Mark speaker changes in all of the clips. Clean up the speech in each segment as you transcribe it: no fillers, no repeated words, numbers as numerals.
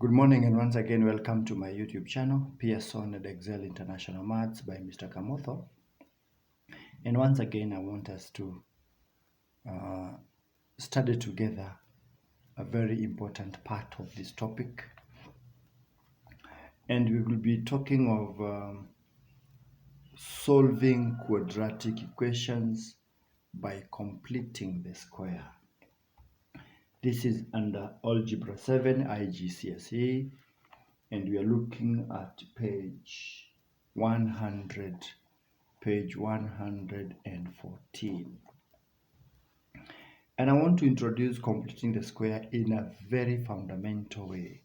Speaker 1: Good morning and once again welcome to my YouTube channel, Pearson and Excel International Maths by Mr. Kamotho. And once again I want us to study together a very important part of this topic. And we will be talking of solving quadratic equations by completing the square. This is under Algebra 7 IGCSE, and we are looking at page 114. And I want to introduce completing the square in a very fundamental way.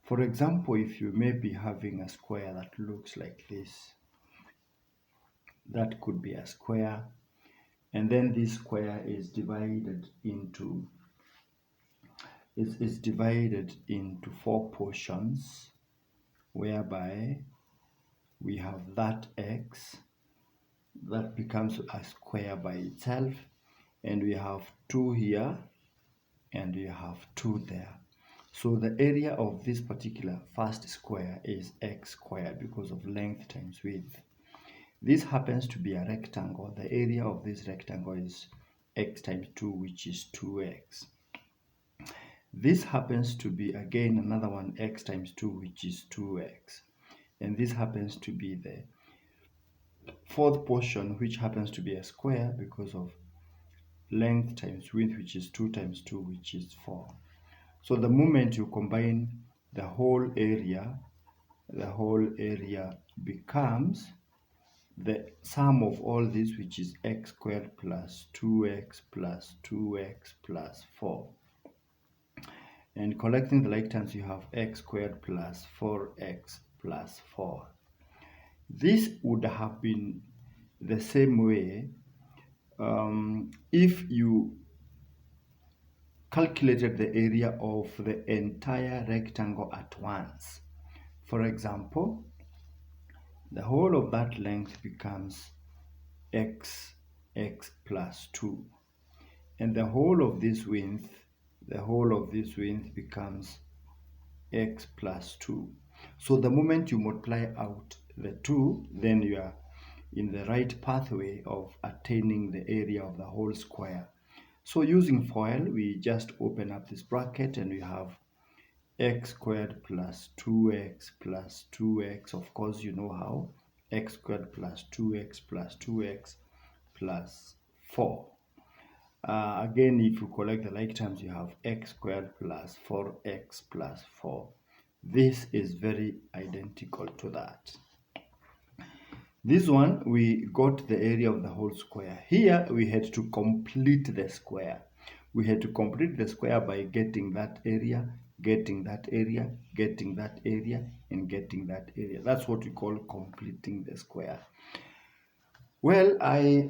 Speaker 1: For example, if you may be having a square that looks like this, that could be a square, and then this square is divided into four portions, whereby we have that x that becomes a square by itself, and we have 2 here and we have 2 there. So the area of this particular first square is x squared because of length times width. This happens to be a rectangle. The area of this rectangle is x times 2, which is 2x. This happens to be again another one, x times 2, which is 2x. And this happens to be the fourth portion, which happens to be a square because of length times width, which is 2 times 2, which is 4. So the moment you combine the whole area becomes the sum of all this, which is x squared plus 2x plus 2x plus 4. And collecting the like terms, you have x squared plus 4x plus 4. This would have been the same way if you calculated the area of the entire rectangle at once. For example, the whole of that length becomes x plus 2, and the whole of this width becomes x plus 2. So the moment you multiply out the 2, then you are in the right pathway of attaining the area of the whole square. So using FOIL, we just open up this bracket and we have x squared plus 2x plus 2x. Of course, you know how. X squared plus 2x plus 2x plus 4. Again, if you collect the like terms, you have x squared plus 4x plus 4. This is very identical to that. This one, we got the area of the whole square. Here, we had to complete the square. We had to complete the square by getting that area, getting that area, getting that area, and getting that area. That's what we call completing the square. Well, I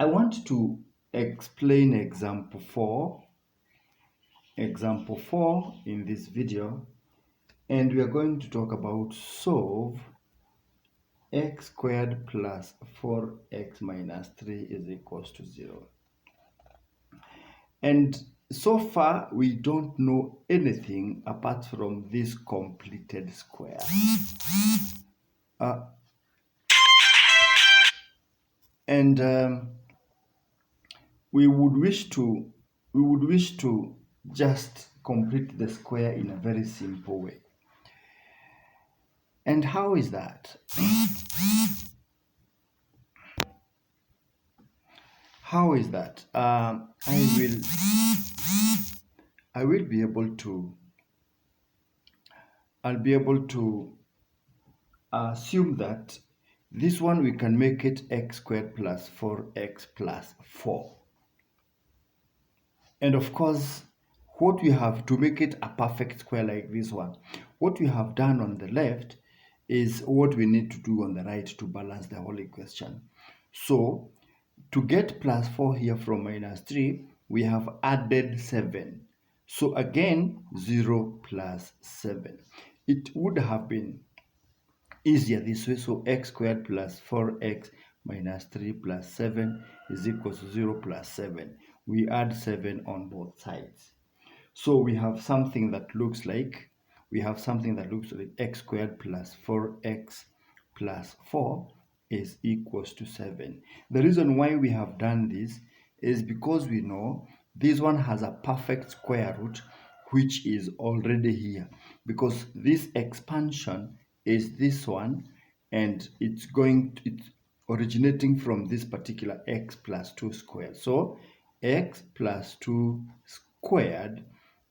Speaker 1: want to explain example 4 in this video, and we are going to talk about solve x squared plus 4x minus 3 is equals to 0. And so far, we don't know anything apart from this completed square. We would wish to just complete the square in a very simple way. And how is that? How is that? I will be able to. I'll be able to assume that this one we can make it x squared plus 4x plus 4. And of course, what we have to make it a perfect square like this one, what we have done on the left is what we need to do on the right to balance the whole equation. So to get plus 4 here from minus 3, we have added 7. So again, 0 plus 7. It would have been easier this way. So x squared plus 4x minus 3 plus 7 is equal to 0 plus 7. We add 7 on both sides. So we have something that looks like x squared plus 4x plus 4 is equals to 7. The reason why we have done this is because we know this one has a perfect square root, which is already here, because this expansion is this one, and it's originating from this particular x plus 2 squared. So x plus 2 squared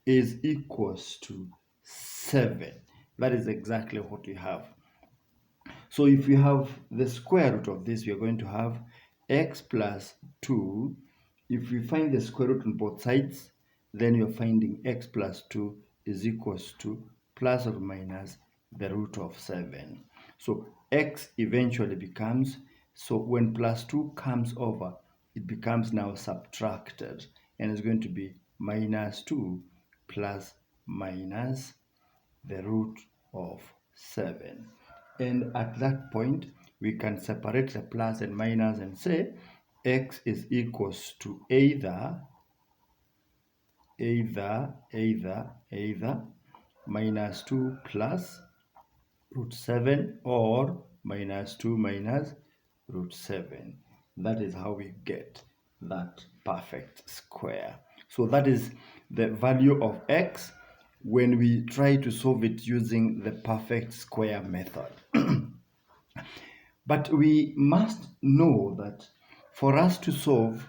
Speaker 1: is equals to 7. That is exactly what we have. So if we have the square root of this, we are going to have x plus 2. If we find the square root on both sides, then you're finding x plus 2 is equals to plus or minus the root of 7. So x eventually becomes, so when plus 2 comes over, it becomes now subtracted, and it's going to be minus 2 plus minus the root of 7. And at that point, we can separate the plus and minus and say x is equals to either minus 2 plus root 7 or minus 2 minus root 7. That is how we get that perfect square. So that is the value of x when we try to solve it using the perfect square method. But we must know that for us to solve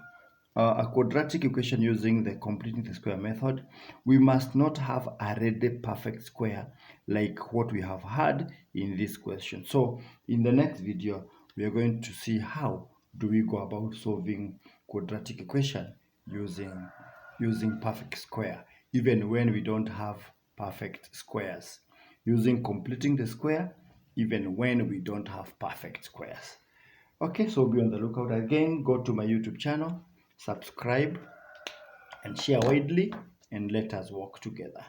Speaker 1: a quadratic equation using the completing the square method, we must not have a ready perfect square like what we have had in this question. So in the next video, we are going to see how do we go about solving quadratic equation using perfect square, even when we don't have perfect squares, using completing the square even when we don't have perfect squares. Okay, so be on the lookout again. Go to my YouTube channel, subscribe, and share widely, and let us work together.